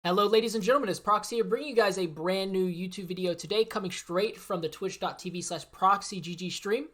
Hello ladies and gentlemen, it's Proxy here bringing you guys a brand new YouTube video today coming straight from the twitch.tv/proxygg stream.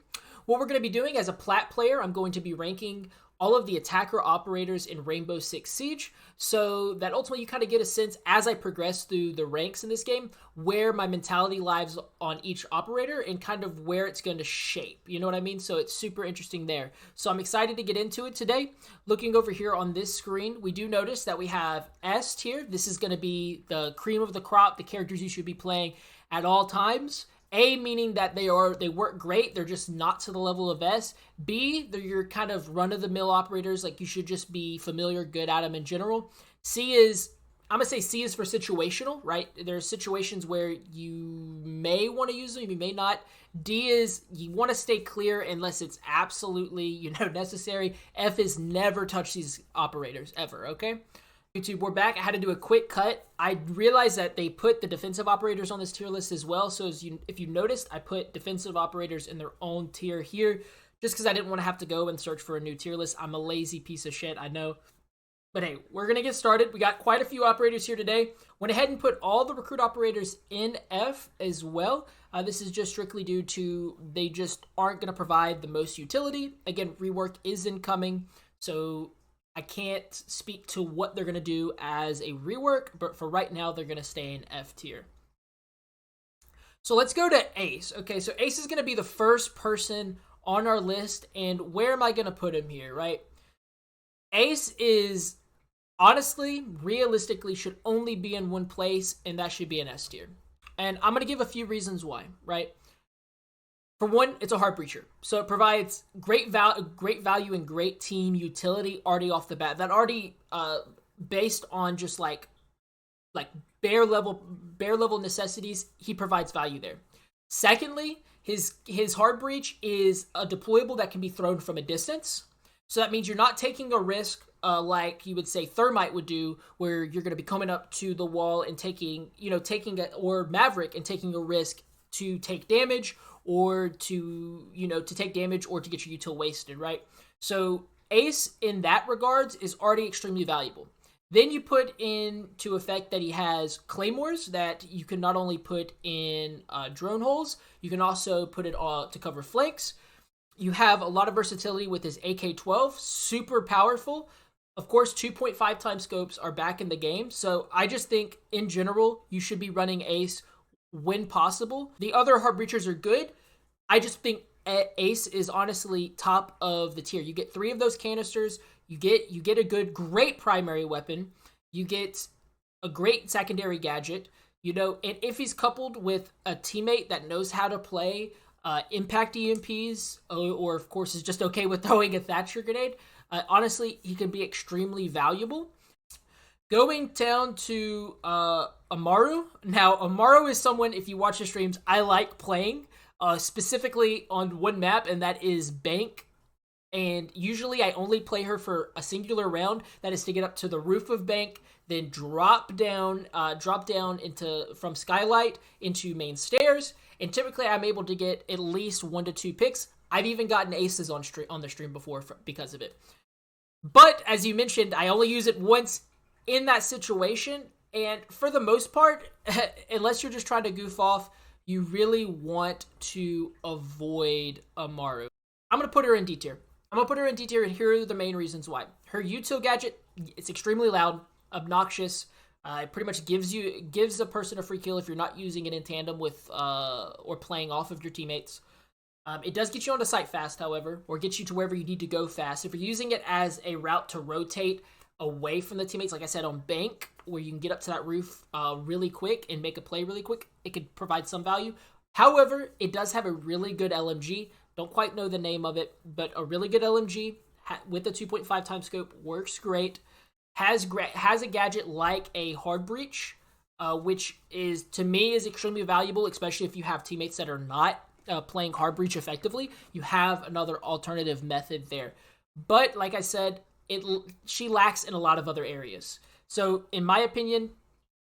What we're going to be doing as a plat player, I'm going to be ranking all of the attacker operators in Rainbow Six Siege so that ultimately you kind of get a sense as I progress through the ranks in this game where my mentality lies on each operator and kind of where it's going to shape, you know what I mean? So it's super interesting there. So I'm excited to get into it today. Looking over here on this screen, we do notice that we have S tier. This is going to be the cream of the crop, the characters you should be playing at all times. A, meaning that they work great, they're just not to the level of S. B, they're your kind of run-of-the-mill operators, like you should just be familiar, good at them in general. C is, I'm going to say C is for situational, right? There are situations where you may want to use them, you may not. D is you want to stay clear unless it's absolutely, necessary. F is never touch these operators, ever, okay? YouTube, we're back. I had to do a quick cut. I realized that they put the defensive operators on this tier list as well. So if you noticed, I put defensive operators in their own tier here just because I didn't want to have to go and search for a new tier list. I'm a lazy piece of shit, I know. But hey, we're going to get started. We got quite a few operators here today. Went ahead and put all the recruit operators in F as well. This is just strictly due to they just aren't going to provide the most utility. Again, rework is incoming, so I can't speak to what they're going to do as a rework, but for right now, they're going to stay in F tier. So let's go to Ace. Okay, so Ace is going to be the first person on our list, and where am I going to put him here, right? Ace is, honestly, realistically, should only be in one place, and that should be an S tier. And I'm going to give a few reasons why, right? For one, it's a hard breacher, so it provides great value and great team utility already off the bat. That already, based on just like bare level necessities, he provides value there. Secondly, his hard breach is a deployable that can be thrown from a distance, so that means you're not taking a risk like you would say Thermite would do, where you're going to be coming up to the wall and or Maverick and taking a risk to take damage, or to take damage or to get your util wasted, right? So Ace in that regards is already extremely valuable. Then you put into effect that he has claymores that you can not only put in drone holes, you can also put it to cover flanks. You have a lot of versatility with his AK-12, super powerful. Of course, 2.5 times scopes are back in the game, so I just think in general you should be running Ace when possible. The other hard breachers are good. I just think Ace is honestly top of the tier. You get 3 of those canisters. You get a great primary weapon. You get a great secondary gadget. And if he's coupled with a teammate that knows how to play impact EMPs, or of course is just okay with throwing a Thatcher grenade, honestly, he can be extremely valuable. Going down to Amaru. Now, Amaru is someone, if you watch the streams, I like playing, specifically on one map, and that is Bank. And usually I only play her for a singular round. That is to get up to the roof of Bank, then drop down from Skylight into main stairs. And typically I'm able to get at least 1 to 2 picks. I've even gotten aces on the stream before because of it. But as you mentioned, I only use it once in that situation, and for the most part, unless you're just trying to goof off, you really want to avoid Amaru. I'm going to put her in D tier. And here are the main reasons why. Her util gadget, it's extremely loud, obnoxious. It pretty much gives a person a free kill if you're not using it in tandem with or playing off of your teammates. It does get you onto site fast, however, or get you to wherever you need to go fast. If you're using it as a route to rotate away from the teammates, like I said, on Bank, where you can get up to that roof really quick and make a play really quick, it could provide some value. However, it does have a really good LMG. Don't quite know the name of it, but a really good LMG with the 2.5 times scope works great. Has a gadget like a hard breach, which is, to me, is extremely valuable, especially if you have teammates that are not playing hard breach effectively. You have another alternative method there. But like I said, she lacks in a lot of other areas. So in my opinion,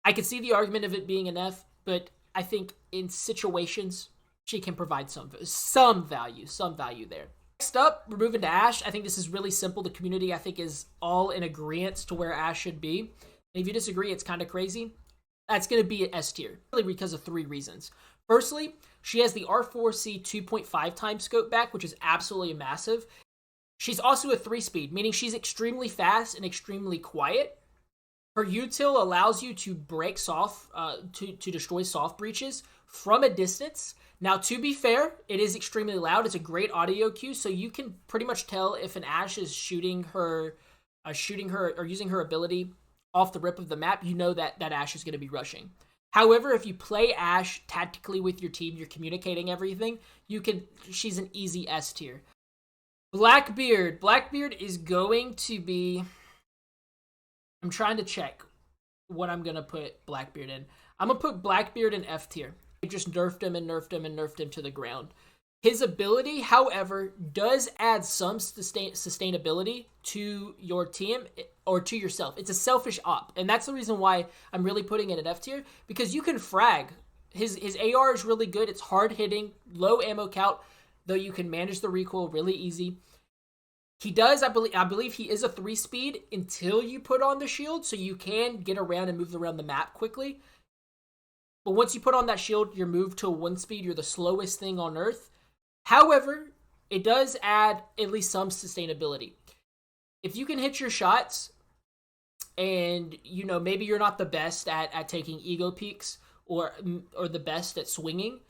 I could see the argument of it being an F, but I think in situations she can provide some value there. Next up, we're moving to Ashe. I think this is really simple. The community, I think, is all in agreement to where Ashe should be. And if you disagree, it's kind of crazy. That's going to be an S tier, really because of 3 reasons. Firstly, she has the R4C 2.5 times scope back, which is absolutely massive. She's also a 3-speed, meaning she's extremely fast and extremely quiet. Her util allows you to break soft, to destroy soft breaches from a distance. Now, to be fair, it is extremely loud. It's a great audio cue, so you can pretty much tell if an Ashe is shooting her or using her ability off the rip of the map. You know that Ashe is going to be rushing. However, if you play Ashe tactically with your team, you're communicating everything. She's an easy S tier. Blackbeard. Blackbeard is going to be... I'm trying to check what I'm going to put Blackbeard in. I'm going to put Blackbeard in F tier. I just nerfed him and nerfed him and nerfed him to the ground. His ability, however, does add some sustainability to your team or to yourself. It's a selfish op, and that's the reason why I'm really putting it at F tier, because you can frag. His AR is really good. It's hard hitting, low ammo count, though you can manage the recoil really easy. He does, I believe he is a 3-speed until you put on the shield, so you can get around and move around the map quickly. But once you put on that shield, you're moved to a 1-speed. You're the slowest thing on Earth. However, it does add at least some sustainability. If you can hit your shots, and maybe you're not the best at taking ego peeks or the best at swinging,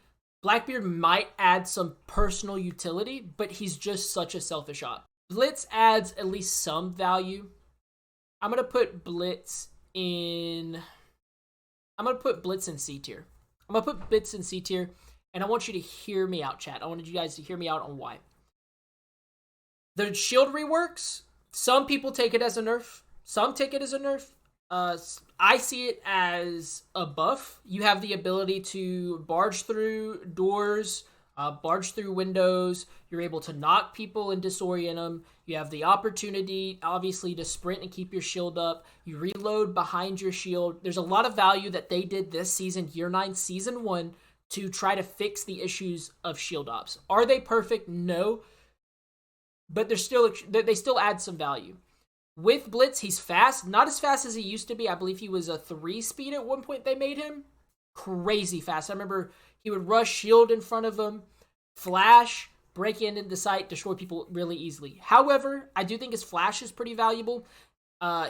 Blackbeard might add some personal utility, but he's just such a selfish op. Blitz adds at least some value. I'm gonna put Blitz in C tier. I'm gonna put Blitz in C tier. And I want you to hear me out, chat. I wanted you guys to hear me out on why. The shield reworks, some people take it as a nerf. Some take it as a nerf. I see it as a buff. You have the ability to barge through doors, barge through windows. You're able to knock people and disorient them. You have the opportunity, obviously, to sprint and keep your shield up. You reload behind your shield. There's a lot of value that they did this season, Year 9, Season 1, to try to fix the issues of shield ops. Are they perfect? No. But they still add some value. With Blitz, he's fast. Not as fast as he used to be. I believe he was a 3-speed at one point they made him. Crazy fast. I remember he would rush shield in front of him, flash, break into sight, destroy people really easily. However, I do think his flash is pretty valuable.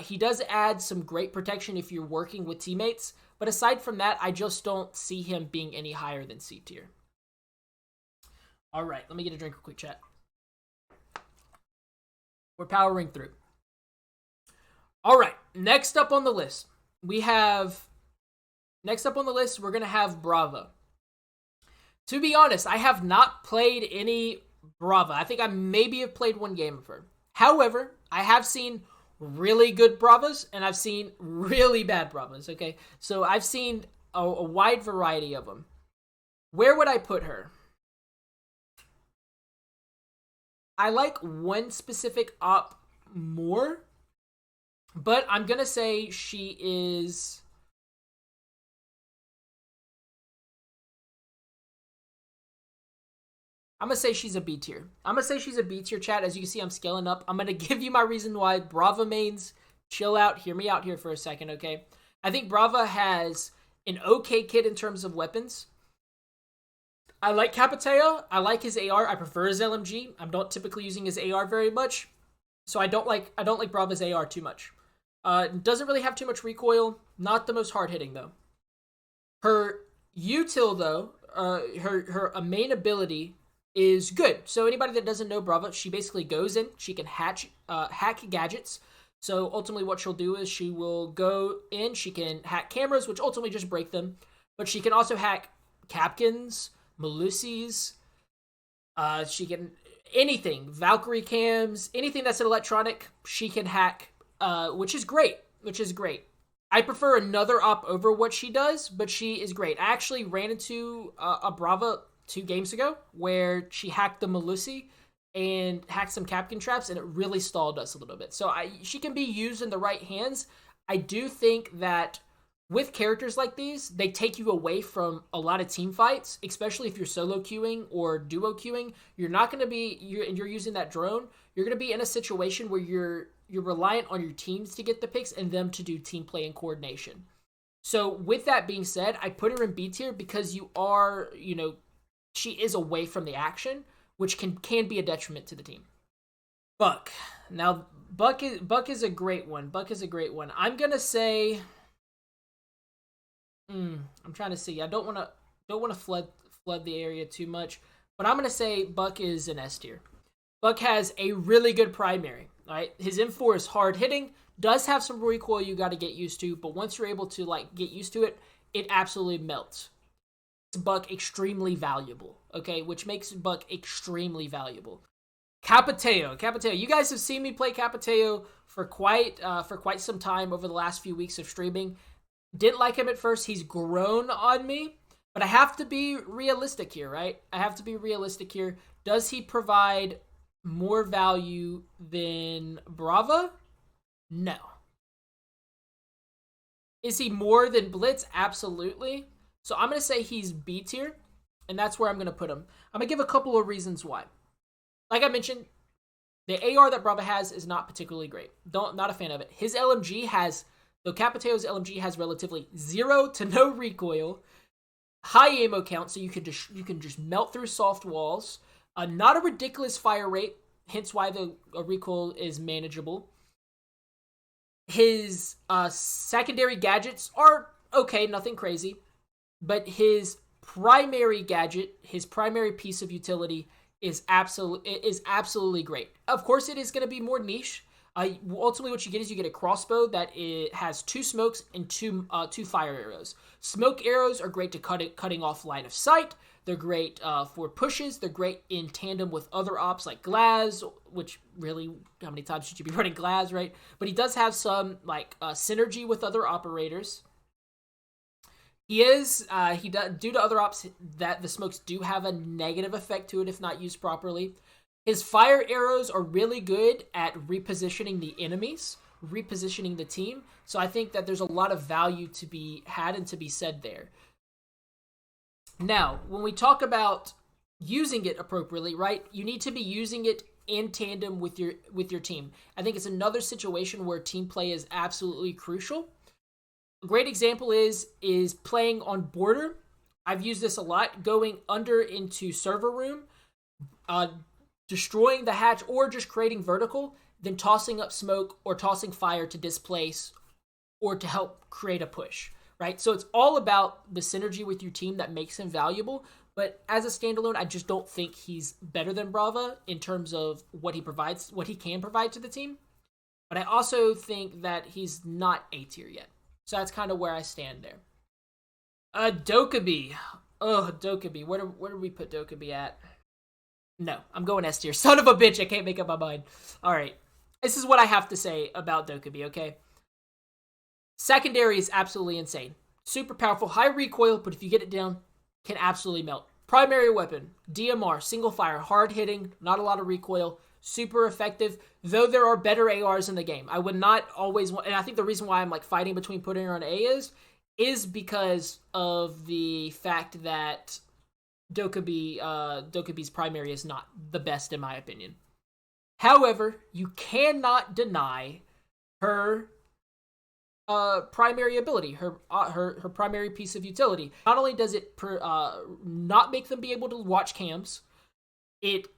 He does add some great protection if you're working with teammates. But aside from that, I just don't see him being any higher than C tier. All right, let me get a drink real quick, chat. We're powering through. All right, next up on the list, we're going to have Brava. To be honest, I have not played any Brava. I think I maybe have played one game of her. However, I have seen really good Bravas, and I've seen really bad Bravas, okay? So I've seen a wide variety of them. Where would I put her? I like one specific op more, but I'm going to say she is... I'm going to say she's a B tier. I'm going to say she's a B tier, chat. As you can see, I'm scaling up. I'm going to give you my reason why. Brava mains, chill out. Hear me out here for a second, okay? I think Brava has an okay kit in terms of weapons. I like Capito. I like his AR. I prefer his LMG. I'm not typically using his AR very much. So I don't like Brava's AR too much. Doesn't really have too much recoil. Not the most hard-hitting, though. Her util, though, her main ability is good. So anybody that doesn't know Brava, she basically goes in, she can hack gadgets. So ultimately what she'll do is she will go in, she can hack cameras, which ultimately just break them. But she can also hack Capkins, Malusis, she can, anything, Valkyrie cams, anything that's an electronic, she can hack, which is great. I prefer another op over what she does, but she is great. I actually ran into a Brava 2 games ago where she hacked the Malusi and hacked some Capkin traps, and it really stalled us a little bit. So she can be used in the right hands. I do think that with characters like these, they take you away from a lot of team fights, especially if you're solo queuing or duo queuing. You're not going to be, you're using that drone. you're going to be in a situation where you're reliant on your teams to get the picks and them to do team play and coordination. So with that being said, I put her in B tier because you are, you know, she is away from the action, which can be a detriment to the team. Buck. Now, Buck is a great one. Buck is a great one. I'm gonna say, I'm trying to see. I don't want to flood the area too much, but I'm gonna say Buck is an S tier. Buck has a really good primary. All right, his M4 is hard hitting. Does have some recoil you got to get used to, but once you're able to like get used to it, it absolutely melts. Buck extremely valuable, okay, which makes Buck extremely valuable. Capito. You guys have seen me play Capito for quite some time over the last few weeks of streaming. Didn't like him at first. He's grown on me, but I have to be realistic here, right? I have to be realistic here. Does he provide more value than Brava? No. Is he more than Blitz? Absolutely. So I'm going to say he's B tier, and that's where I'm going to put him. I'm going to give a couple of reasons why. Like I mentioned, the AR that Brava has is not particularly great. Not a fan of it. His LMG has, though Capito's LMG has relatively 0 to no recoil, high ammo count, so you can just melt through soft walls. Not a ridiculous fire rate, hence why the recoil is manageable. His secondary gadgets are okay, nothing crazy, but his primary gadget, his primary piece of utility is absolutely great. Of course, it is going to be more niche. Ultimately, what you get is you get a crossbow that it has 2 smokes and two fire arrows. Smoke arrows are great to cutting off line of sight. They're great for pushes. They're great in tandem with other ops like Glaz, which really, how many times should you be running Glaz, right? But he does have some like synergy with other operators. Due to other ops that the smokes do have a negative effect to it if not used properly. His fire arrows are really good at repositioning the enemies, repositioning the team. So I think that there's a lot of value to be had and to be said there. Now, when we talk about using it appropriately, right, you need to be using it in tandem with your team. I think it's another situation where team play is absolutely crucial. A great example is playing on border. I've used this a lot, going under into server room, destroying the hatch or just creating vertical, then tossing up smoke or tossing fire to displace or to help create a push, right? So it's all about the synergy with your team that makes him valuable. But as a standalone, I just don't think he's better than Brava in terms of what he provides, what he can provide to the team. But I also think that he's not A tier yet. So that's kind of where I stand there. Dokkabei. Oh, Dokkabei. Where do we put Dokkabei at? No, I'm going S tier. Son of a bitch, I can't make up my mind. All right. This is what I have to say about Dokkabei, okay? Secondary is absolutely insane. Super powerful, high recoil, but if you get it down, can absolutely melt. Primary weapon, DMR, single fire, hard hitting, not a lot of recoil, super effective, though there are better ARs in the game. I would not always want, and I think the reason why I'm like fighting between putting her on A is because of the fact that Dokkabei's primary is not the best in my opinion. However, you cannot deny her primary ability, her primary piece of utility. Not only does it not make them be able to watch cams, it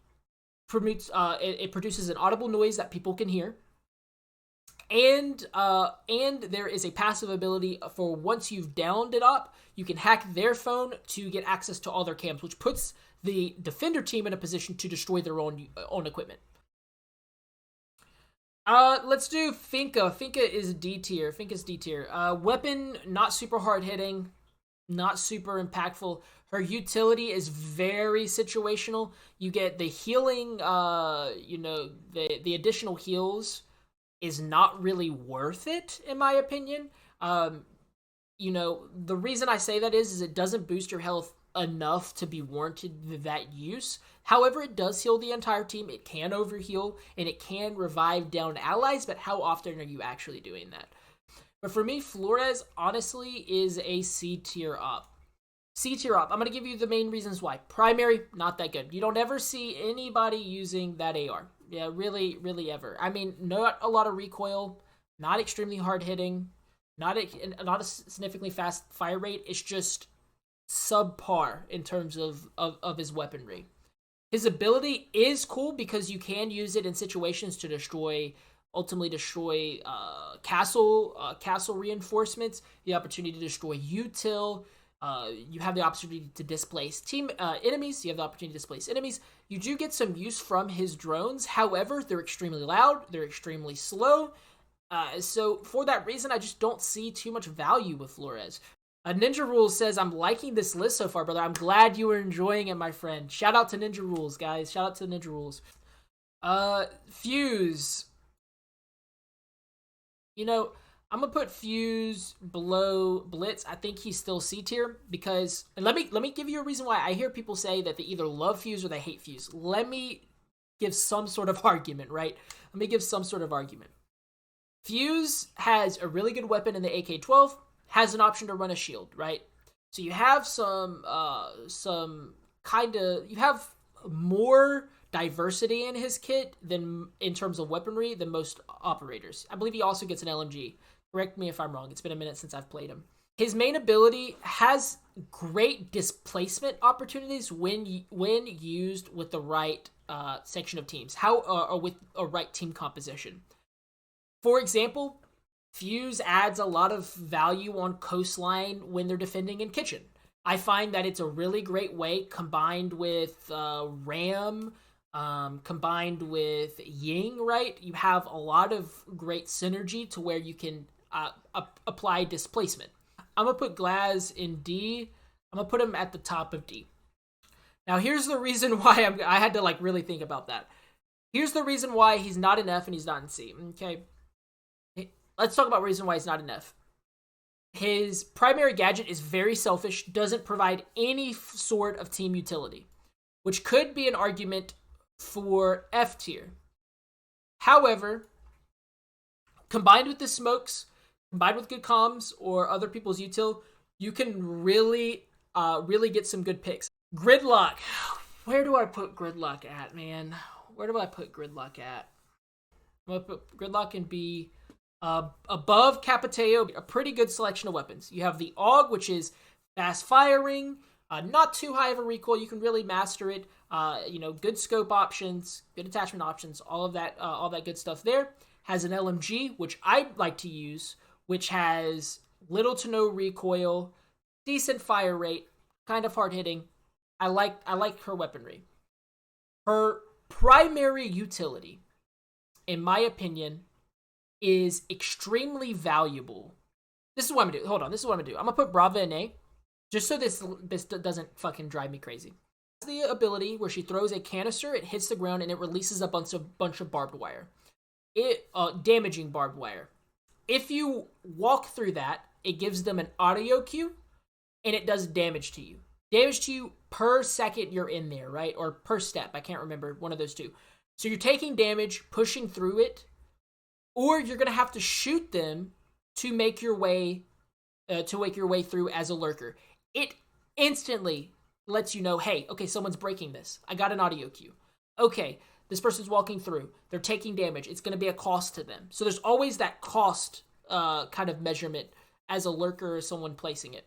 produces an audible noise that people can hear, and there is a passive ability for once you've downed it up, you can hack their phone to get access to all their cams, which puts the defender team in a position to destroy their own equipment. Let's do Finka. Finka is D tier. Finka's D tier. Weapon, not super hard hitting, not super impactful. Her utility is very situational. You get the healing, the additional heals is not really worth it, in my opinion. The reason I say that is it doesn't boost your health enough to be warranted that use. However, it does heal the entire team. It can overheal, and it can revive down allies, but how often are you actually doing that? But for me, Flores, honestly, is a C tier up. C tier up. I'm going to give you the main reasons why. Primary, not that good. You don't ever see anybody using that AR. Yeah, really, really ever. I mean, not a lot of recoil, not extremely hard hitting, not a significantly fast fire rate. It's just subpar in terms of his weaponry. His ability is cool because you can use it in situations to ultimately destroy castle reinforcements. The opportunity to destroy util. You have the opportunity to displace enemies. You have the opportunity to displace enemies. You do get some use from his drones. However, they're extremely loud. They're extremely slow. So for that reason, I just don't see too much value with Flores. Ninja Rules says, I'm liking this list so far, brother. I'm glad you were enjoying it, my friend. Shout out to Ninja Rules, guys. Shout out to Ninja Rules. Fuse. You know, I'm gonna put Fuse below Blitz. I think he's still C tier because, and let me give you a reason why. I hear people say that they either love Fuse or they hate Fuse. Let me give some sort of argument, right? Let me give some sort of argument. Fuse has a really good weapon in the AK-12, has an option to run a shield, right? So you have you have more diversity in his kit than in terms of weaponry than most operators. I believe he also gets an LMG. Correct me if I'm wrong. It's been a minute since I've played him. His main ability has great displacement opportunities when used with the right section of teams, or with a right team composition. For example, Fuse adds a lot of value on coastline when they're defending in kitchen. I find that it's a really great way, combined with Ram, combined with Ying, right? You have a lot of great synergy to where you can apply displacement. I'm going to put Glaz in D. I'm going to put him at the top of D. Now, here's the reason why I had to like really think about that. Here's the reason why he's not in F and he's not in C, okay? Let's talk about reason why he's not in F. His primary gadget is very selfish, doesn't provide any sort of team utility, which could be an argument for F tier. However, combined with the smokes, combined with good comms or other people's util, you can really get some good picks. Gridlock. Where do I put Gridlock at, man? Where do I put Gridlock at? I'm going to put Gridlock in B. Above Capito, a pretty good selection of weapons. You have the AUG, which is fast firing, not too high of a recoil. You can really master it. Good scope options, good attachment options, all that good stuff there. Has an LMG, which I like to use, which has little to no recoil, decent fire rate, kind of hard hitting. I like her weaponry. Her primary utility, in my opinion, is extremely valuable. This is what I'm gonna do. Hold on, this is what I'm gonna do. I'm gonna put Brava in A, just so this doesn't fucking drive me crazy. The ability where she throws a canister, it hits the ground, and it releases a bunch of barbed wire. Damaging barbed wire. If you walk through that, it gives them an audio cue, and it does damage to you. Damage to you per second you're in there, right? Or per step. I can't remember, one of those two. So you're taking damage, pushing through it, or you're gonna have to shoot them to make your way through as a lurker. It instantly lets you know, hey, okay, someone's breaking this. I got an audio cue. Okay, this person's walking through. They're taking damage. It's gonna be a cost to them. So there's always that cost kind of measurement as a lurker or someone placing it.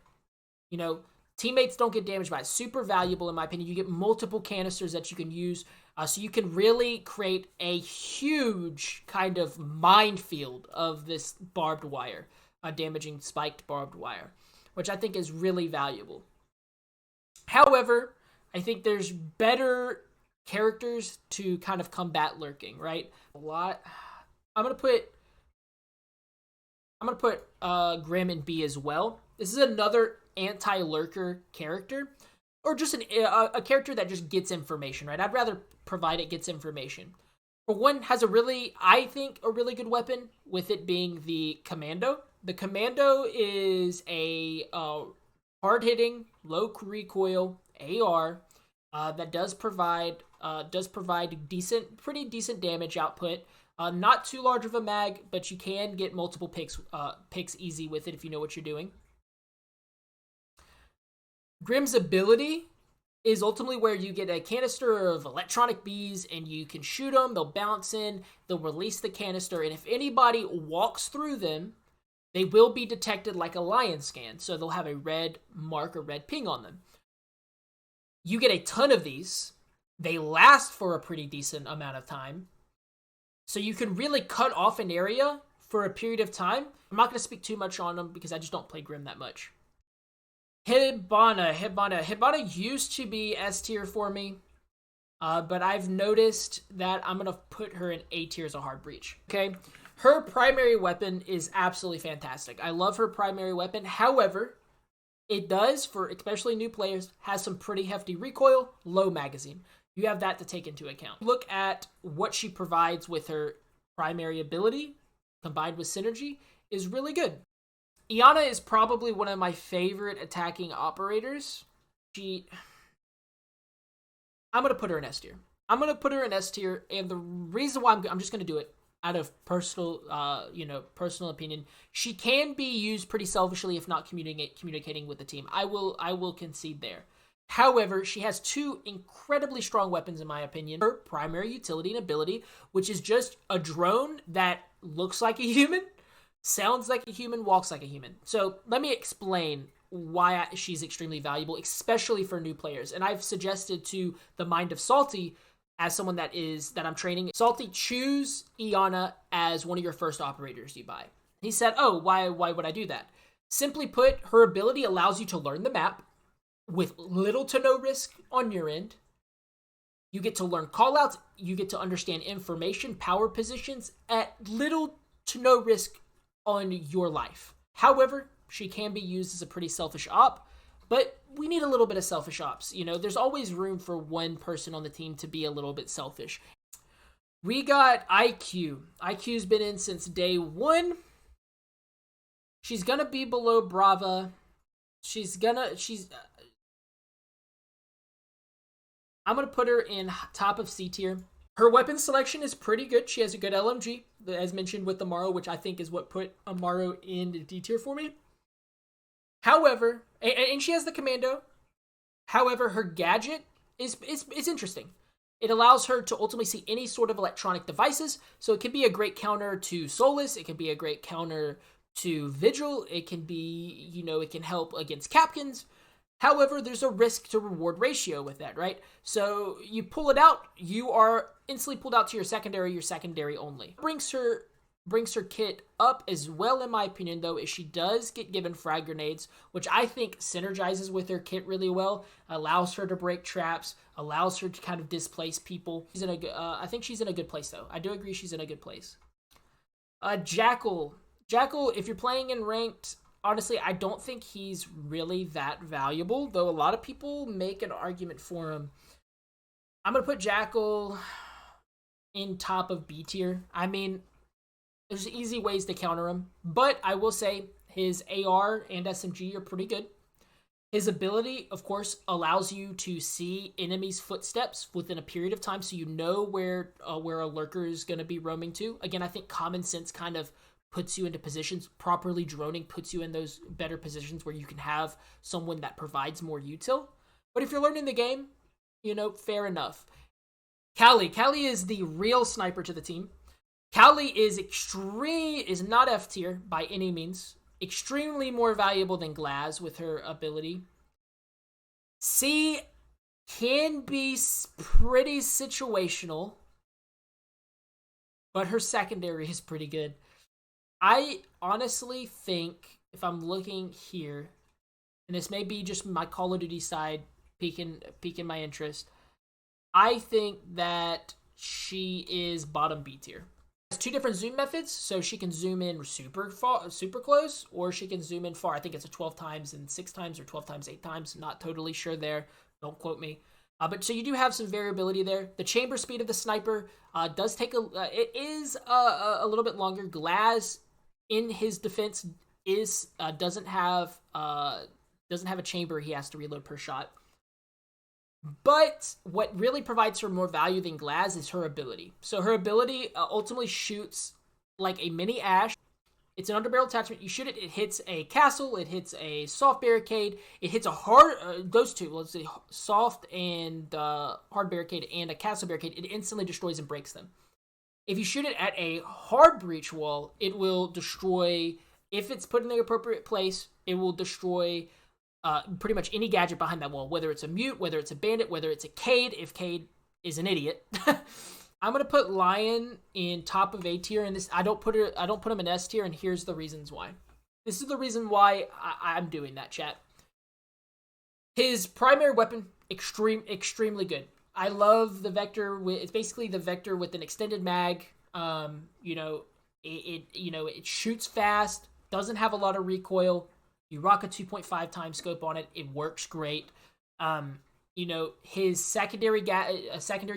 Teammates don't get damaged by it. Super valuable in my opinion. You get multiple canisters that you can use. So you can really create a huge kind of minefield of this barbed wire, damaging spiked barbed wire, which I think is really valuable. However, I think there's better characters to kind of combat lurking, right? I'm gonna put Grim in B as well. This is another anti-lurker character, or just a character that just gets information, right? I'd rather provide it gets information. For one, has a really good weapon, with it being the Commando. The Commando is a hard-hitting, low recoil AR that does provide pretty decent damage output. Not too large of a mag, but you can get multiple picks easy with it if you know what you're doing. Grim's ability is ultimately where you get a canister of electronic bees and you can shoot them, they'll bounce in, they'll release the canister, and if anybody walks through them, they will be detected like a lion scan, so they'll have a red mark or red ping on them. You get a ton of these. They last for a pretty decent amount of time, so you can really cut off an area for a period of time. I'm not going to speak too much on them because I just don't play Grim that much. Hibana used to be S tier for me, but I've noticed that I'm going to put her in A tier as a hard breach, okay? Her primary weapon is absolutely fantastic. I love her primary weapon. However, it does, for especially new players, has some pretty hefty recoil, low magazine. You have that to take into account. Look at what she provides with her primary ability, combined with synergy, is really good. Iana is probably one of my favorite attacking operators. I'm going to put her in S tier. I'm going to put her in S tier, and the reason why I'm just going to do it out of personal, personal opinion. She can be used pretty selfishly if not communicating with the team. I will concede there. However, she has two incredibly strong weapons in my opinion. Her primary utility and ability, which is just a drone that looks like a human, sounds like a human, walks like a human. So let me explain why she's extremely valuable, especially for new players. And I've suggested to the Mind of Salty, as someone that I'm training, Salty, choose Iana as one of your first operators you buy. He said, oh, why would I do that? Simply put, her ability allows you to learn the map with little to no risk on your end. You get to learn callouts, you get to understand information, power positions at little to no risk on your life. However, she can be used as a pretty selfish op, but we need a little bit of selfish ops. You know, there's always room for one person on the team to be a little bit selfish. We got IQ. IQ's been in since day one. She's gonna be below Brava. I'm gonna put her in top of C tier. Her weapon selection is pretty good. She has a good LMG, as mentioned with Amaru, which I think is what put Amaru in D tier for me. However, and she has the commando. However, her gadget is interesting. It allows her to ultimately see any sort of electronic devices. So it can be a great counter to Solus. It can be a great counter to Vigil. It can be, it can help against Capkins. However, there's a risk to reward ratio with that, right? So you pull it out, you are instantly pulled out to your secondary only. Brings her kit up as well, in my opinion, though, is she does get given frag grenades, which I think synergizes with her kit really well, allows her to break traps, allows her to kind of displace people. I think she's in a good place, though. I do agree she's in a good place. Jackal, if you're playing in ranked, honestly, I don't think he's really that valuable, though a lot of people make an argument for him. I'm going to put Jackal in top of B tier. I mean, there's easy ways to counter him, but I will say his AR and SMG are pretty good. His ability, of course, allows you to see enemies' footsteps within a period of time, so you know where a lurker is going to be roaming to. Again, I think common sense kind of puts you into positions. Properly droning puts you in those better positions where you can have someone that provides more util. But if you're learning the game, fair enough. Callie is the real sniper to the team. Callie is not F tier by any means. Extremely more valuable than Glaz with her ability. C can be pretty situational, but her secondary is pretty good. I honestly think, if I'm looking here, and this may be just my Call of Duty side piquing my interest, I think that she is bottom B tier. Has two different zoom methods, so she can zoom in super close, or she can zoom in far. I think it's a 12 times and 6 times, or 12 times 8 times. Not totally sure there. Don't quote me. But so you do have some variability there. The chamber speed of the sniper does take it is a little bit longer. Glaz, in his defense, doesn't have a chamber he has to reload per shot. But what really provides her more value than Glaz is her ability. So her ability ultimately shoots like a mini Ash. It's an underbarrel attachment. You shoot it, it hits a castle, it hits a soft barricade, it hits a hard, those two, let's say soft and hard barricade and a castle barricade, it instantly destroys and breaks them. If you shoot it at a hard breach wall, it will destroy, if it's put in the appropriate place, it will destroy pretty much any gadget behind that wall, whether it's a mute, whether it's a bandit, whether it's a Cade, if Cade is an idiot. I'm gonna put Lion in top of A tier, and this I don't put him in S tier, and here's the reasons why. This is the reason why I'm doing that, chat. His primary weapon, extremely good. I love the Vector. It's basically the Vector with an extended mag. It shoots fast, doesn't have a lot of recoil. You rock a 2.5 times scope on it. It works great. His secondary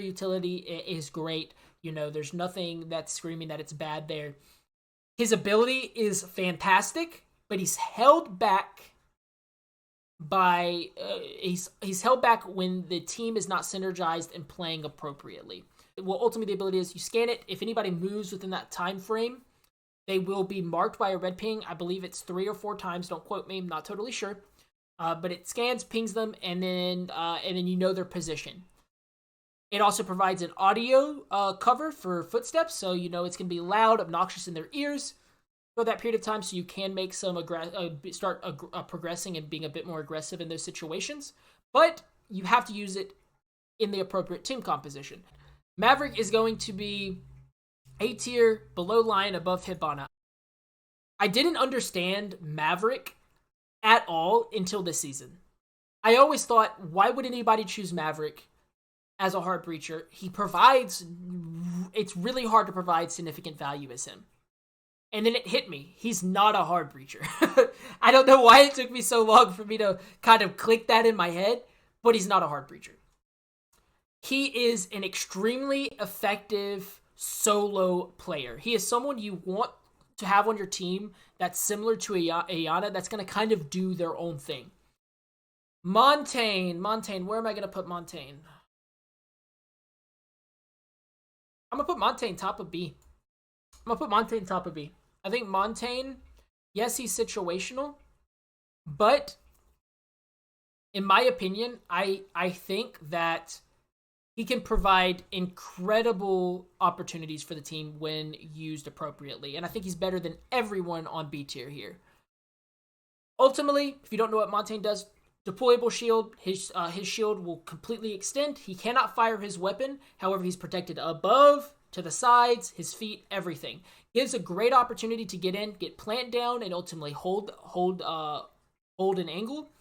utility is great. There's nothing that's screaming that it's bad there. His ability is fantastic, but he's held back by he's held back when the team is not synergized and playing appropriately. Well, ultimately the ability is you scan it. If anybody moves within that time frame, they will be marked by a red ping. I believe it's 3 or 4 times. Don't quote me. I'm not totally sure. But it scans, pings them, and then their position. It also provides an audio cover for footsteps, so it's going to be loud, obnoxious in their ears for that period of time, so you can make some progressing and being a bit more aggressive in those situations. But you have to use it in the appropriate team composition. Maverick is going to be A tier, below Lion, above Hibana. I didn't understand Maverick at all until this season. I always thought, why would anybody choose Maverick as a hard breacher? It's really hard to provide significant value as him. And then it hit me. He's not a hard breacher. I don't know why it took me so long for me to kind of click that in my head, but he's not a hard breacher. He is an extremely effective solo player. He is someone you want to have on your team that's similar to Iana, that's going to kind of do their own thing. Montagne, where am I going to put Montagne? I'm going to put Montagne top of B. I think Montagne, yes, he's situational, but in my opinion, I think that he can provide incredible opportunities for the team when used appropriately. And I think he's better than everyone on B tier here. Ultimately, if you don't know what Montagne does, deployable shield, his shield will completely extend. He cannot fire his weapon. However, he's protected above, to the sides, his feet, everything. Gives a great opportunity to get in, get plant down, and ultimately hold an angle.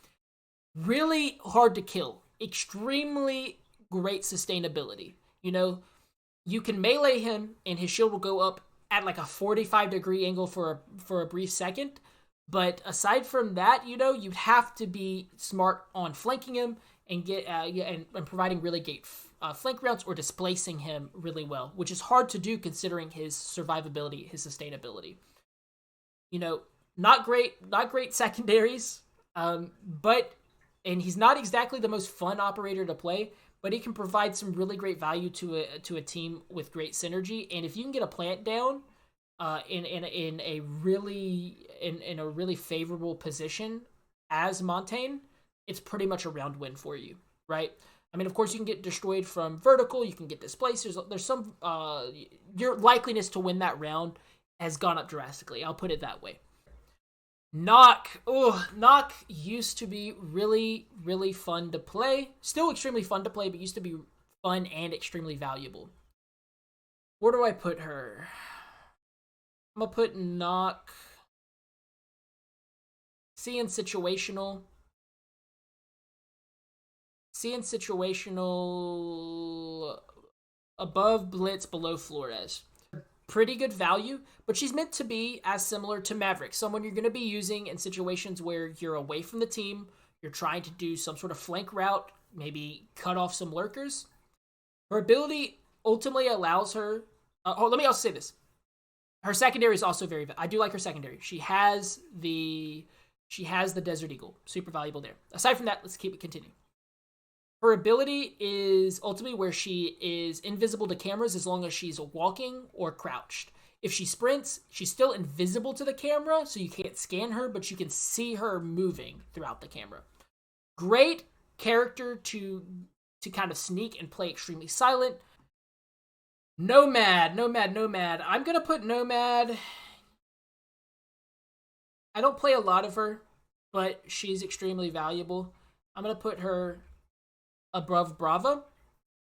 Really hard to kill. Extremely great sustainability. You can melee him and his shield will go up at like a 45-degree angle for a brief second. But aside from that, you'd have to be smart on flanking him and get and providing really great flank routes or displacing him really well, which is hard to do considering his survivability, his sustainability. Not great secondaries, but he's not exactly the most fun operator to play. But he can provide some really great value to a team with great synergy. And if you can get a plant down in a really favorable position as Montagne, it's pretty much a round win for you, right? I mean, of course, you can get destroyed from vertical, you can get displaced. There's some your likeliness to win that round has gone up drastically. I'll put it that way. Nokk used to be really, really fun to play. Still extremely fun to play, but used to be fun and extremely valuable. Where do I put her? I'm gonna put Nokk. C and situational. Above Blitz, below Flores. Pretty good value, but she's meant to be as similar to Maverick, someone you're going to be using in situations where you're away from the team, you're trying to do some sort of flank route, maybe cut off some lurkers. Her ability ultimately allows her... let me also say this. Her secondary is also very... I do like her secondary. She has the Desert Eagle. Super valuable there. Aside from that, let's keep it continuing. Her ability is ultimately where she is invisible to cameras as long as she's walking or crouched. If she sprints, she's still invisible to the camera, so you can't scan her, but you can see her moving throughout the camera. Great character to kind of sneak and play extremely silent. Nomad. I'm going to put Nomad. I don't play a lot of her, but she's extremely valuable. I'm going to put her above Brava.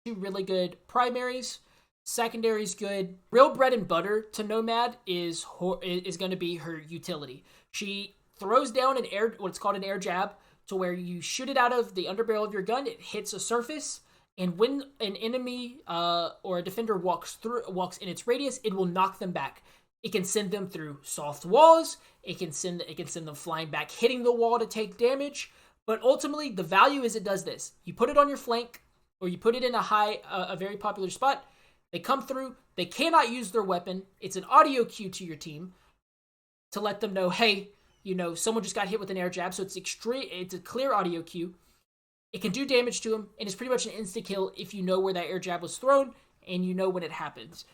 Two really good primaries. Secondary's good. Real bread and butter to Nomad is going to be her utility. She throws down what's called an air jab, to where you shoot it out of the underbarrel of your gun, it hits a surface, and when an enemy or a defender walks in its radius, it will knock them back. It can send them through soft walls. It can send them flying back, hitting the wall to take damage. But ultimately, the value is it does this. You put it on your flank, or you put it in a very popular spot. They come through. They cannot use their weapon. It's an audio cue to your team to let them know, hey, someone just got hit with an air jab, so it's a clear audio cue. It can do damage to him, and it's pretty much an insta-kill if you know where that air jab was thrown, and you know when it happens.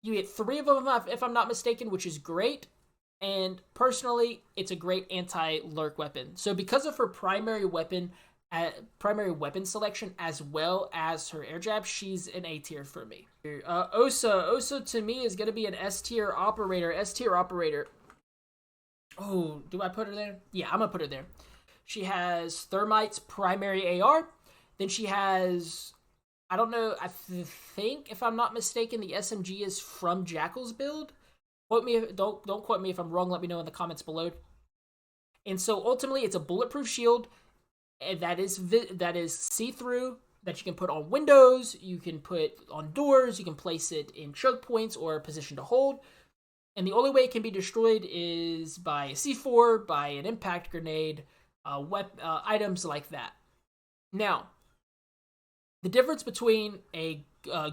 You get 3 of them, if I'm not mistaken, which is great, and personally, it's a great anti-lurk weapon. So because of her primary weapon selection, as well as her air jab, she's an A tier for me. Osa to me is going to be an S tier operator. Oh, do I put her there? Yeah, I'm going to put her there. She has Thermite's primary AR. Then she has, I don't know, I think, if I'm not mistaken, the SMG is from Jackal's build. Don't quote me if I'm wrong. Let me know in the comments below. And so ultimately, it's a bulletproof shield that is see-through, that you can put on windows, you can put on doors, you can place it in choke points or a position to hold. And the only way it can be destroyed is by a C4, by an impact grenade, items like that. Now, the difference between a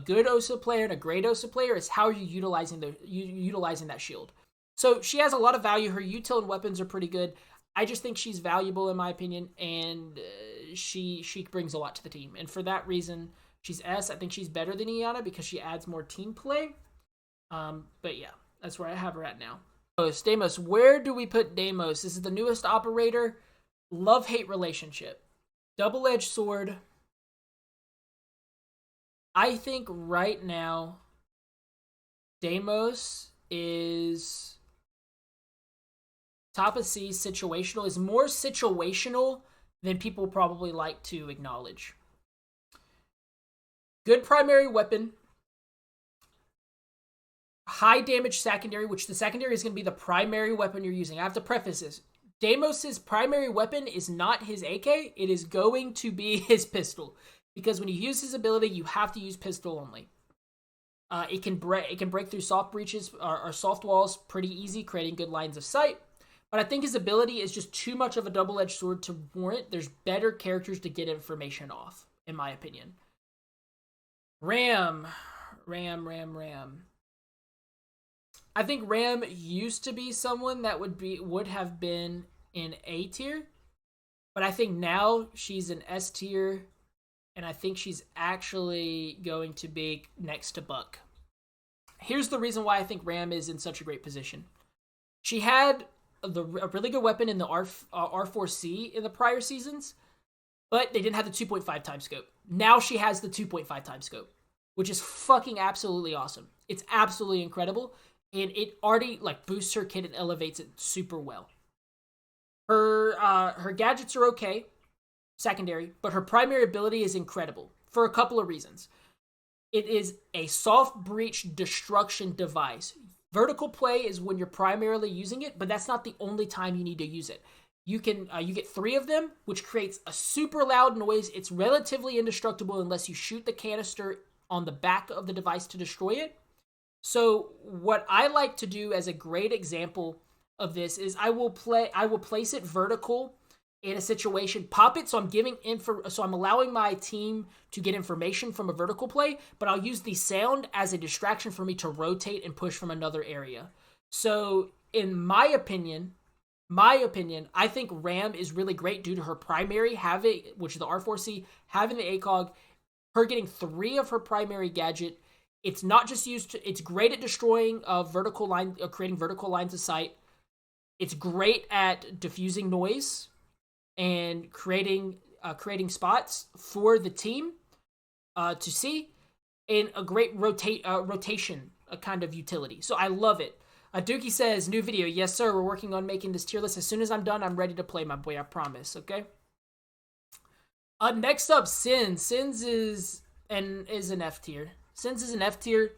good Osa player and a great Osa player is how you're utilizing that shield. So she has a lot of value. Her util and weapons are pretty good. I just think she's valuable in my opinion, and she brings a lot to the team. And for that reason, she's S. I think she's better than Iana because she adds more team play. But yeah, that's where I have her at now. Deimos, where do we put Deimos? This is the newest operator. Love-hate relationship. Double-edged sword. I think right now, Deimos is top of C, situational, is more situational than people probably like to acknowledge. Good primary weapon. High damage secondary, which the secondary is going to be the primary weapon you're using. I have to preface this. Deimos' primary weapon is not his AK. It is going to be his pistol. Because when you use his ability, you have to use pistol only. It can break through soft breaches or soft walls pretty easy, creating good lines of sight. But I think his ability is just too much of a double-edged sword to warrant. There's better characters to get information off, in my opinion. Ram. I think Ram used to be someone that would have been in A tier, but I think now she's an S tier, and I think she's actually going to be next to Buck. Here's the reason why I think Ram is in such a great position. She had a really good weapon in the R4C in the prior seasons, but they didn't have the 2.5 time scope. Now she has the 2.5 time scope, which is fucking absolutely awesome. It's absolutely incredible, and it already boosts her kit and elevates it super well. Her gadgets are okay, secondary, but her primary ability is incredible for a couple of reasons. It is a soft breach destruction device. Vertical play is when you're primarily using it, but that's not the only time you need to use it. You get 3 of them, which creates a super loud noise. It's relatively indestructible unless you shoot the canister on the back of the device to destroy it. So what I like to do as a great example of this is I will place it vertical in a situation, pop it, so I'm allowing my team to get information from a vertical play, but I'll use the sound as a distraction for me to rotate and push from another area. So in my opinion, I think Ram is really great due to her primary which is the R4C, having the ACOG, her getting 3 of her primary gadget. It's not just used to, it's great at destroying vertical line, creating vertical lines of sight. It's great at diffusing noise and creating spots for the team to see, and a great rotation kind of utility. So I love it. Dookie says, new video. Yes, sir. We're working on making this tier list. As soon as I'm done, I'm ready to play, my boy. I promise, okay? Next up, Sens. Sens is an F tier. Sens is an F tier.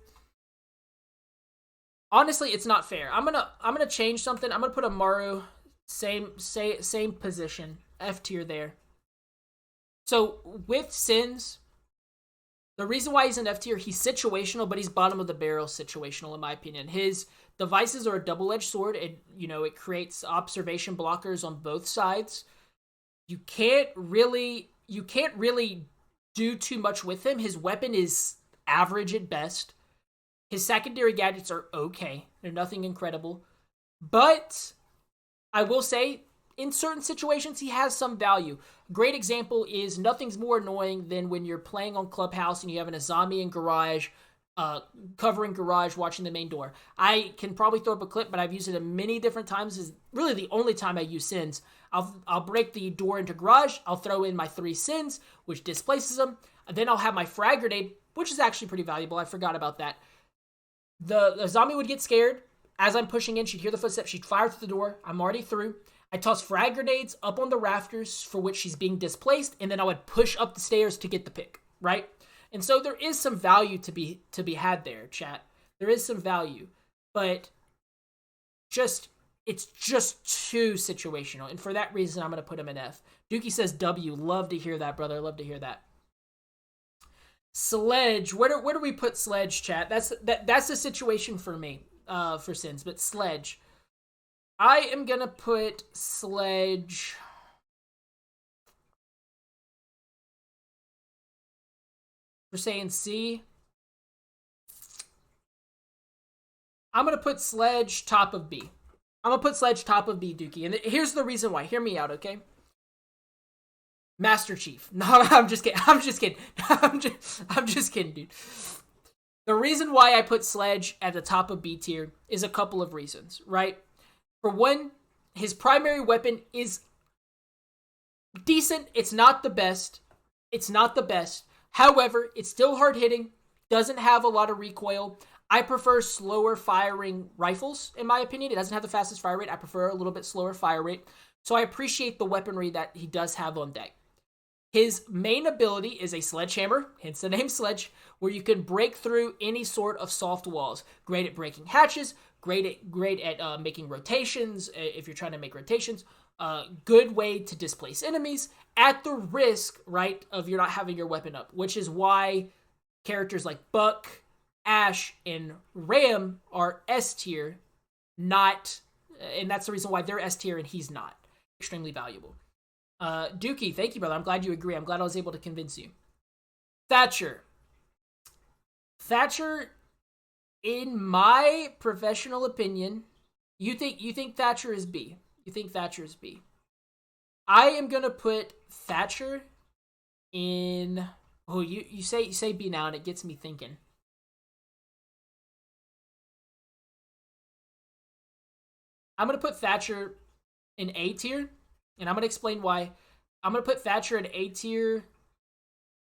Honestly, it's not fair. I'm gonna change something. I'm gonna put Amaru same position, F tier there. So with Sens, the reason why he's an F tier, he's situational, but he's bottom of the barrel situational in my opinion. His devices are a double-edged sword. It creates observation blockers on both sides. You can't really do too much with him. His weapon is average at best. His secondary gadgets are okay. They're nothing incredible. But I will say, in certain situations, he has some value. A great example is nothing's more annoying than when you're playing on Clubhouse and you have an Azami in Garage, covering Garage, watching the main door. I can probably throw up a clip, but I've used it many different times. It's really the only time I use Sens. I'll break the door into Garage. I'll throw in my 3 Sens, which displaces them. And then I'll have my frag grenade, which is actually pretty valuable. I forgot about that. The zombie would get scared. As I'm pushing in, she'd hear the footsteps. She'd fire through the door. I'm already through. I toss frag grenades up on the rafters for which she's being displaced, and then I would push up the stairs to get the pick, right? And so there is some value to be had there, chat. There is some value, but it's just too situational, and for that reason, I'm gonna put him in F. Dookie says W. Love to hear that, brother. Love to hear that. Sledge. Where do we put Sledge, chat? That's the situation for me, for Sens. But Sledge, I am gonna put Sledge. We're saying C. I'm gonna put Sledge top of B. I'm gonna put Sledge top of B, Dookie. And here's the reason why. Hear me out, okay? Master Chief. No, I'm just kidding. I'm just kidding, dude. The reason why I put Sledge at the top of B tier is a couple of reasons, right? For one, his primary weapon is decent. It's not the best. However, it's still hard-hitting, doesn't have a lot of recoil. I prefer slower firing rifles, in my opinion. It doesn't have the fastest fire rate. I prefer a little bit slower fire rate. So I appreciate the weaponry that he does have on deck. His main ability is a sledgehammer, hence the name Sledge, where you can break through any sort of soft walls. Great at breaking hatches, great at making rotations, if you're trying to make rotations. Good way to displace enemies at the risk, right, of you're not having your weapon up, which is why characters like Buck, Ash, and Ram are S tier, and that's the reason why they're S tier and he's not. Extremely valuable. Dookie, thank you, brother. I'm glad you agree. I'm glad I was able to convince you. Thatcher, in my professional opinion, you think Thatcher is B. You think Thatcher is B. I am gonna put Thatcher in. Oh, you say B now, and it gets me thinking. I'm gonna put Thatcher in A tier, and I'm gonna explain why. I'm gonna put Thatcher in A tier.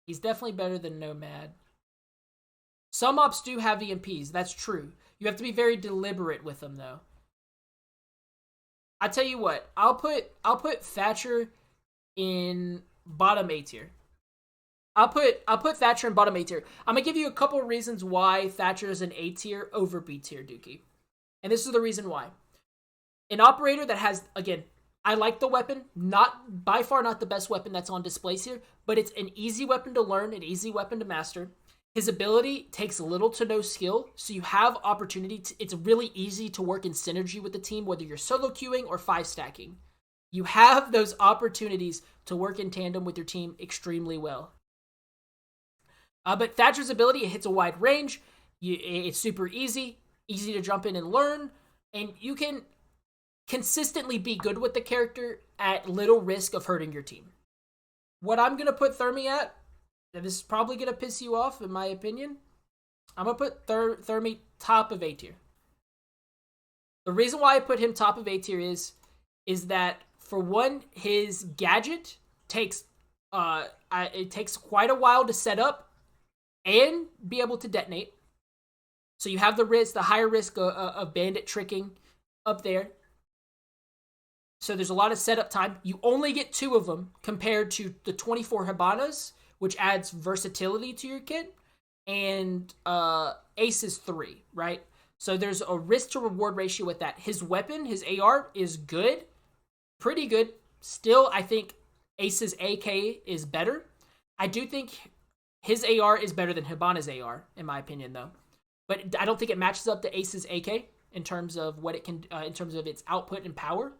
He's definitely better than Nomad. Some ops do have EMPs. That's true. You have to be very deliberate with them, though. I tell you what, I'll put Thatcher in bottom A tier. I'll put Thatcher in bottom A tier. I'm gonna give you a couple of reasons why Thatcher is an A tier over B tier, Dookie. And this is the reason why. An operator that has, again, I like the weapon, by far not the best weapon that's on displays here, but it's an easy weapon to learn, an easy weapon to master. His ability takes little to no skill, so you have opportunity. It's really easy to work in synergy with the team, whether you're solo queuing or 5-stacking. You have those opportunities to work in tandem with your team extremely well. But Thatcher's ability, it hits a wide range. It's super easy to jump in and learn, and you can consistently be good with the character at little risk of hurting your team. What I'm going to put Thermite at, and this is probably going to piss you off, in my opinion, I'm gonna put Thermite top of A tier. The reason why I put him top of A tier is that, for one, his gadget takes it takes quite a while to set up and be able to detonate. So you have the higher risk of bandit tricking up there. So there's a lot of setup time. You only get 2 of them compared to the 24 Hibanas, which adds versatility to your kit, and Ace is 3, right? So there's a risk to reward ratio with that. His weapon, his AR, is good. Pretty good. Still, I think Ace's AK is better. I do think his AR is better than Hibana's AR, in my opinion, though. But I don't think it matches up to Ace's AK in terms of what it can, in terms of its output and power.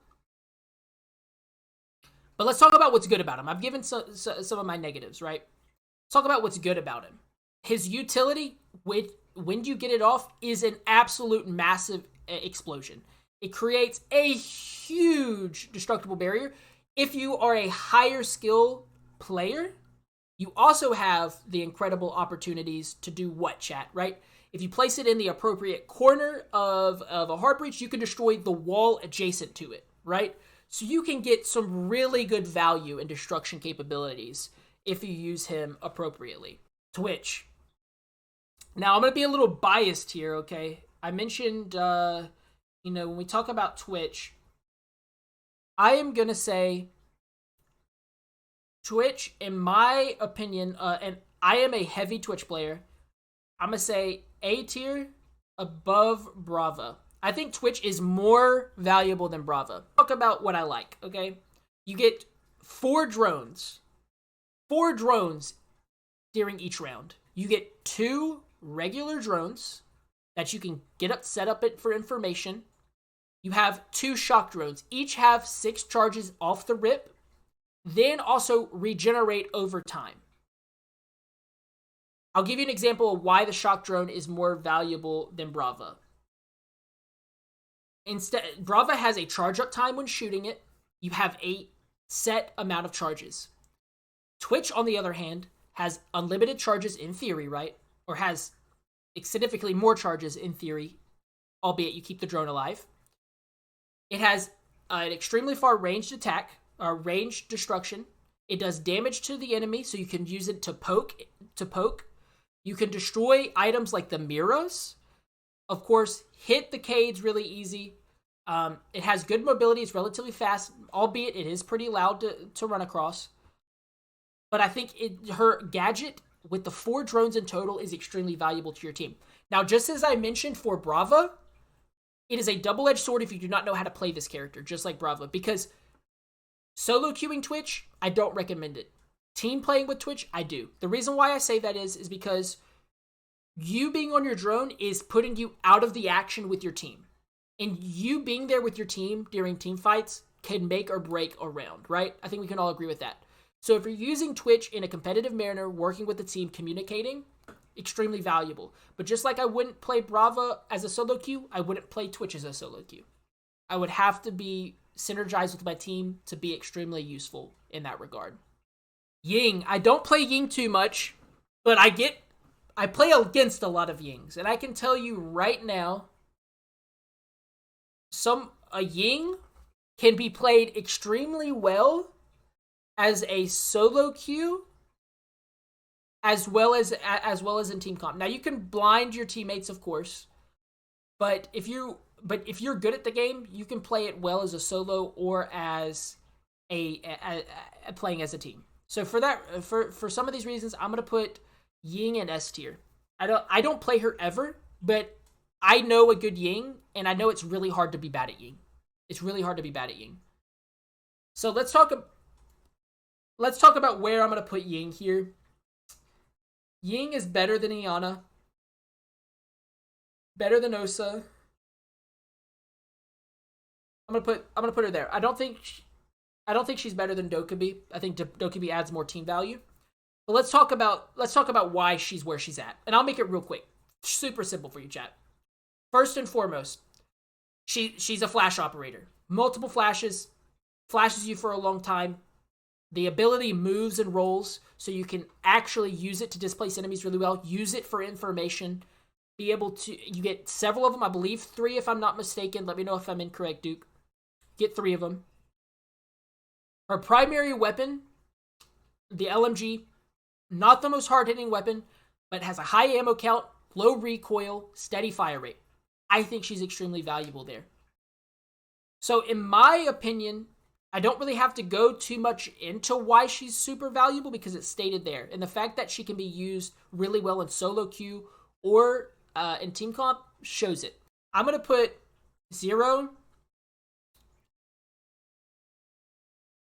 But let's talk about what's good about him. I've given some of my negatives, right? Let's talk about what's good about him. His utility, when you get it off, is an absolute massive explosion. It creates a huge destructible barrier. If you are a higher skill player, you also have the incredible opportunities to do what, chat, right? If you place it in the appropriate corner of a hard breach, you can destroy the wall adjacent to it, right? So you can get some really good value and destruction capabilities if you use him appropriately. Twitch. Now, I'm going to be a little biased here, okay? I mentioned, when we talk about Twitch, I am going to say Twitch, in my opinion, and I am a heavy Twitch player, I'm going to say A tier above Brava. I think Twitch is more valuable than Brava. Talk about what I like, okay? You get 4 drones. 4 drones during each round. You get 2 regular drones that you can set up it for information. You have 2 shock drones. Each have 6 charges off the rip, then also regenerate over time. I'll give you an example of why the shock drone is more valuable than Brava. Instead, Brava has a charge up time when shooting it. You have a set amount of charges. Twitch, on the other hand, has unlimited charges in theory, right? Or has significantly more charges in theory, albeit you keep the drone alive. It has an extremely far ranged attack, or ranged destruction. It does damage to the enemy, so you can use it to poke. You can destroy items like the mirrors. Of course, hit the Cades really easy. It has good mobility. It's relatively fast, albeit it is pretty loud to run across. But I think her gadget with the 4 drones in total is extremely valuable to your team. Now, just as I mentioned for Brava, it is a double-edged sword if you do not know how to play this character, just like Brava. Because solo queuing Twitch, I don't recommend it. Team playing with Twitch, I do. The reason why I say that is because you being on your drone is putting you out of the action with your team. And you being there with your team during team fights can make or break a round, right? I think we can all agree with that. So if you're using Twitch in a competitive manner, working with the team, communicating, extremely valuable. But just like I wouldn't play Brava as a solo queue, I wouldn't play Twitch as a solo queue. I would have to be synergized with my team to be extremely useful in that regard. Ying. I don't play Ying too much, but I play against a lot of Yings. And I can tell you right now, a Ying can be played extremely well as a solo queue, as well as in team comp. Now you can blind your teammates, of course, but if you're good at the game, you can play it well as a solo or as playing as a team. So for some of these reasons, I'm gonna put Ying in S tier. I don't play her ever, but I know a good Ying, and I know it's really hard to be bad at Ying. It's really hard to be bad at Ying. So let's talk about where I'm going to put Ying here. Ying is better than Iana. Better than Osa. I'm gonna put her there. I don't think she's better than Dokkabei. I think Dokkabei adds more team value. But let's talk about why she's where she's at. And I'll make it real quick. Super simple for you, chat. First and foremost, she's a flash operator. Multiple flashes you for a long time. The ability moves and rolls, so you can actually use it to displace enemies really well. Use it for information. be able to, you get several of them, I believe 3 if I'm not mistaken. Let me know if I'm incorrect, Duke. Get 3 of them. Her primary weapon, the LMG, not the most hard-hitting weapon, but has a high ammo count, low recoil, steady fire rate. I think she's extremely valuable there. So in my opinion, I don't really have to go too much into why she's super valuable because it's stated there. And the fact that she can be used really well in solo queue or in team comp shows it. I'm going to put 0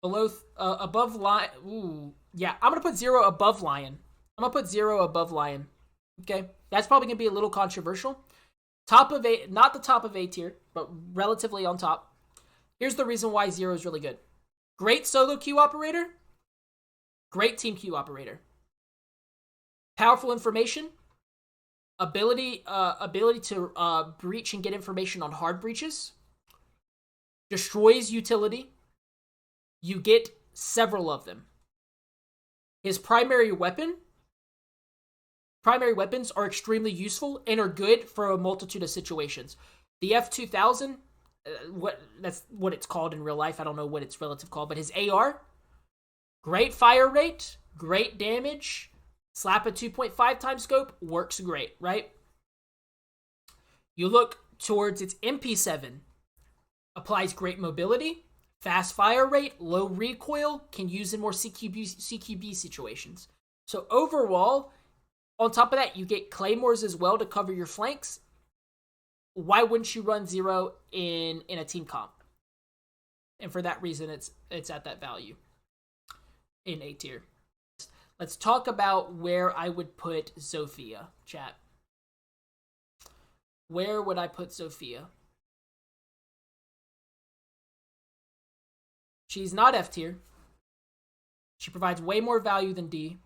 below, above Lion. Ooh, yeah, I'm going to put 0 above Lion. I'm going to put 0 above Lion. Okay, that's probably going to be a little controversial. Top of A, not the top of A tier, but relatively on top. Here's the reason why 0 is really good. Great solo queue operator. Great team queue operator. Powerful information. Ability to breach and get information on hard breaches. Destroys utility. You get several of them. His primary weapons are extremely useful and are good for a multitude of situations. The F2000, that's what it's called in real life. I don't know what it's relative called, but his AR, great fire rate, great damage, slap a 2.5 times scope, works great, right? You look towards its MP7, applies great mobility, fast fire rate, low recoil, can use in more CQB situations. So overall, on top of that, you get claymores as well to cover your flanks. Why wouldn't you run 0 in a team comp? And for that reason, it's at that value in A tier. Let's talk about where I would put Zofia, chat. Where would I put Zofia? She's not F tier. She provides way more value than D.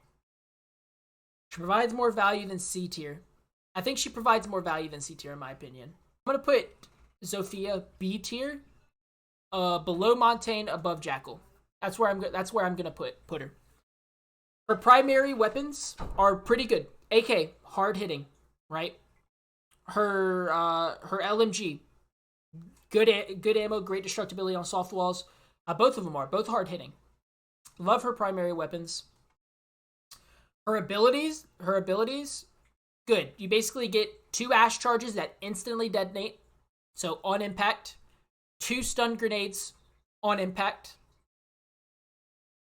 She provides more value than C tier. I think she provides more value than C tier in my opinion. I'm going to put Zofia B tier, below Montagne, above Jackal. That's where I'm going to put her. Her primary weapons are pretty good. AK, hard hitting, right? Her LMG, good ammo, great destructibility on soft walls. Both of them are both hard hitting. Love her primary weapons. Her abilities, good. You basically get 2 Ash charges that instantly detonate, so on impact. 2 stun grenades on impact.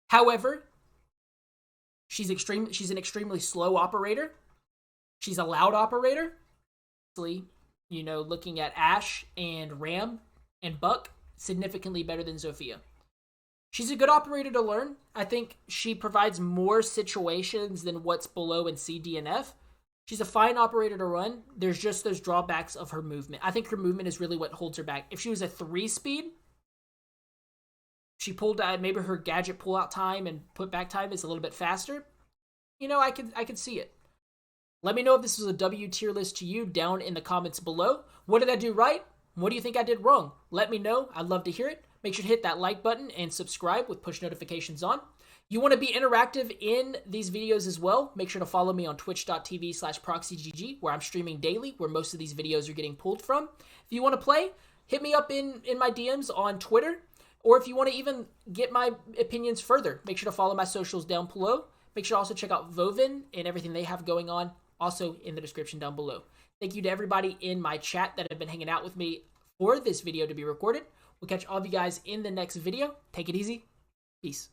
However, she's an extremely slow operator. She's a loud operator. You know, looking at Ash and Ram and Buck, significantly better than Zofia. She's a good operator to learn. I think she provides more situations than what's below in C, D, and F. She's a fine operator to run. There's just those drawbacks of her movement. I think her movement is really what holds her back. If she was a 3-speed, she pulled out, maybe her gadget pull-out time and put-back time is a little bit faster. You know, I could see it. Let me know if this was a W tier list to you down in the comments below. What did I do right? What do you think I did wrong? Let me know. I'd love to hear it. Make sure to hit that like button and subscribe with push notifications on. You want to be interactive in these videos as well, make sure to follow me on twitch.tv/proxygg, where I'm streaming daily, where most of these videos are getting pulled from. If you want to play, hit me up in my DMs on Twitter, or if you want to even get my opinions further, make sure to follow my socials down below. Make sure to also check out Vovin and everything they have going on, also in the description down below. Thank you to everybody in my chat that have been hanging out with me for this video to be recorded. We'll catch all of you guys in the next video. Take it easy. Peace.